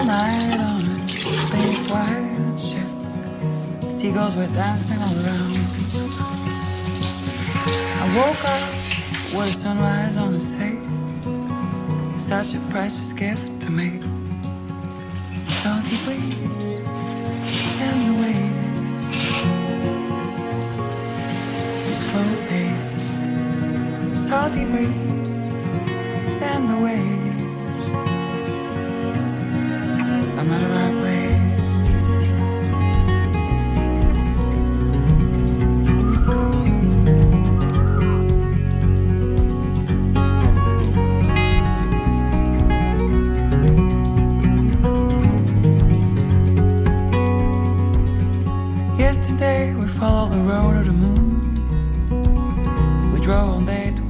night on a big white ship. Seagulls were dancing all around. I woke up with sunrise on the sea. Such a precious gift to me. Salty breeze and the waves, slow pace. Salty breeze and the waves. I'm at a right place. Yesterday we followed the road of the moon. We drove all day to